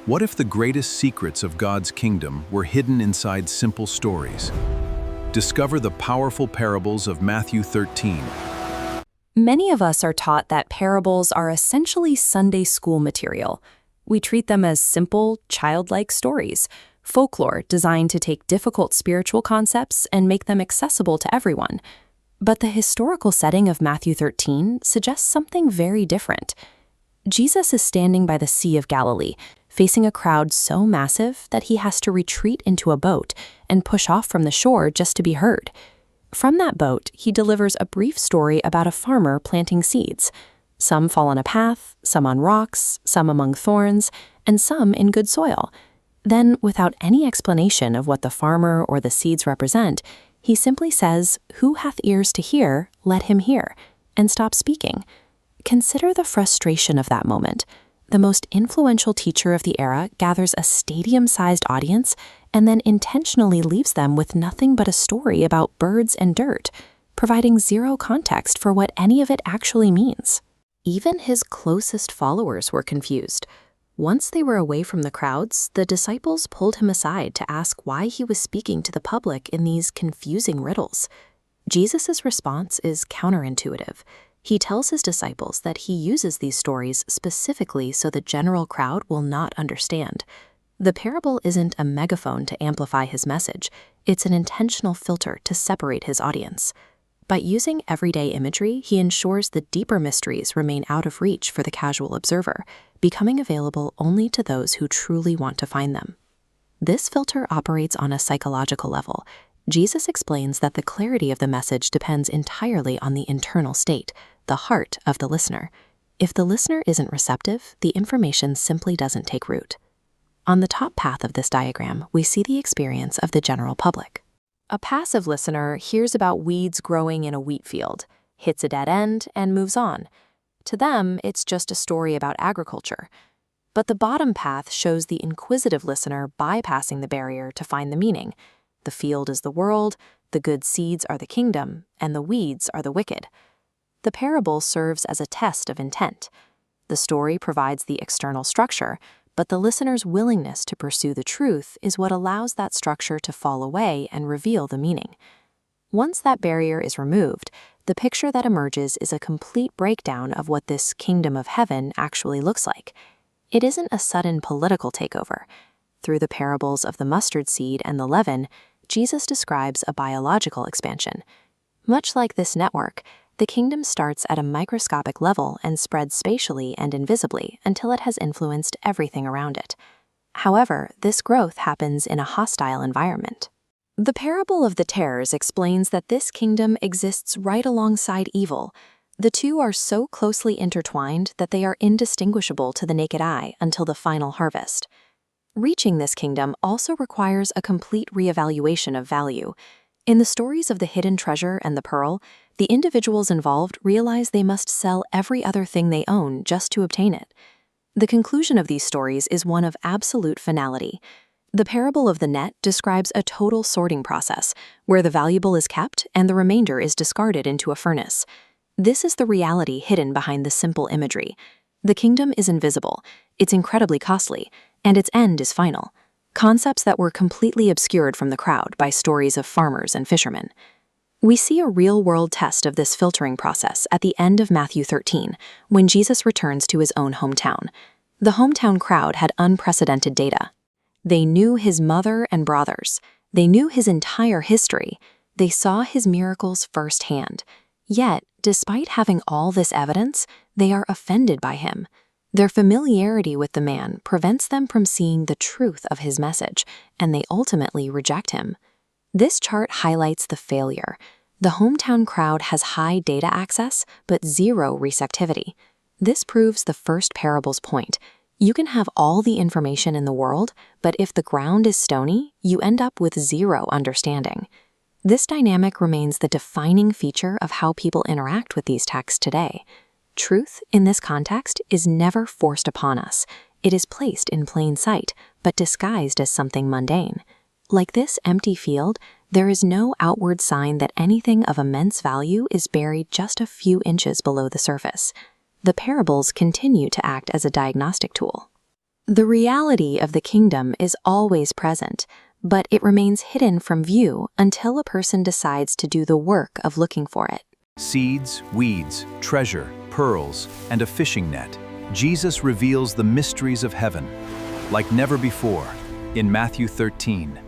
What if the greatest secrets of God's kingdom were hidden inside simple stories? Discover the powerful parables of Matthew 13. Many of us are taught that parables are essentially Sunday school material. We treat them as simple, childlike stories, folklore designed to take difficult spiritual concepts and make them accessible to everyone. But the historical setting of Matthew 13 suggests something very different. Jesus is standing by the Sea of Galilee, facing a crowd so massive that he has to retreat into a boat and push off from the shore just to be heard. From that boat, he delivers a brief story about a farmer planting seeds. Some fall on a path, some on rocks, some among thorns, and some in good soil. Then, without any explanation of what the farmer or the seeds represent, he simply says, "Who hath ears to hear, let him hear," and stops speaking. Consider the frustration of that moment. The most influential teacher of the era gathers a stadium-sized audience and then intentionally leaves them with nothing but a story about birds and dirt, providing zero context for what any of it actually means. Even his closest followers were confused. Once they were away from the crowds, the disciples pulled him aside to ask why he was speaking to the public in these confusing riddles. Jesus' response is counterintuitive. He tells his disciples that he uses these stories specifically so the general crowd will not understand. The parable isn't a megaphone to amplify his message. It's an intentional filter to separate his audience. By using everyday imagery, he ensures the deeper mysteries remain out of reach for the casual observer, becoming available only to those who truly want to find them. This filter operates on a psychological level. Jesus explains that the clarity of the message depends entirely on the internal state, the heart of the listener. If the listener isn't receptive, the information simply doesn't take root. On the top path of this diagram, we see the experience of the general public. A passive listener hears about weeds growing in a wheat field, hits a dead end, and moves on. To them, it's just a story about agriculture. But the bottom path shows the inquisitive listener bypassing the barrier to find the meaning. The field is the world, the good seeds are the kingdom, and the weeds are the wicked. The parable serves as a test of intent. The story provides the external structure, but the listener's willingness to pursue the truth is what allows that structure to fall away and reveal the meaning. Once that barrier is removed, the picture that emerges is a complete breakdown of what this kingdom of heaven actually looks like. It isn't a sudden political takeover. Through the parables of the mustard seed and the leaven, Jesus describes a biological expansion. Much like this network, the kingdom starts at a microscopic level and spreads spatially and invisibly until it has influenced everything around it. However, this growth happens in a hostile environment. The parable of the tares explains that this kingdom exists right alongside evil. The two are so closely intertwined that they are indistinguishable to the naked eye until the final harvest. Reaching this kingdom also requires a complete reevaluation of value. In the stories of the hidden treasure and the pearl, the individuals involved realize they must sell every other thing they own just to obtain it. The conclusion of these stories is one of absolute finality. The parable of the net describes a total sorting process, where the valuable is kept and the remainder is discarded into a furnace. This is the reality hidden behind the simple imagery. The kingdom is invisible, it's incredibly costly, and its end is final. Concepts that were completely obscured from the crowd by stories of farmers and fishermen. We see a real-world test of this filtering process at the end of Matthew 13, when Jesus returns to his own hometown. The hometown crowd had unprecedented data. They knew his mother and brothers. They knew his entire history. They saw his miracles firsthand. Yet, despite having all this evidence, they are offended by him. Their familiarity with the man prevents them from seeing the truth of his message, and they ultimately reject him. This chart highlights the failure. The hometown crowd has high data access, but zero receptivity. This proves the first parable's point. You can have all the information in the world, but if the ground is stony, you end up with zero understanding. This dynamic remains the defining feature of how people interact with these texts today. Truth, in this context, is never forced upon us. It is placed in plain sight, but disguised as something mundane. Like this empty field, there is no outward sign that anything of immense value is buried just a few inches below the surface. The parables continue to act as a diagnostic tool. The reality of the kingdom is always present, but it remains hidden from view until a person decides to do the work of looking for it. Seeds, weeds, treasure, pearls, and a fishing net. Jesus reveals the mysteries of heaven, like never before, in Matthew 13.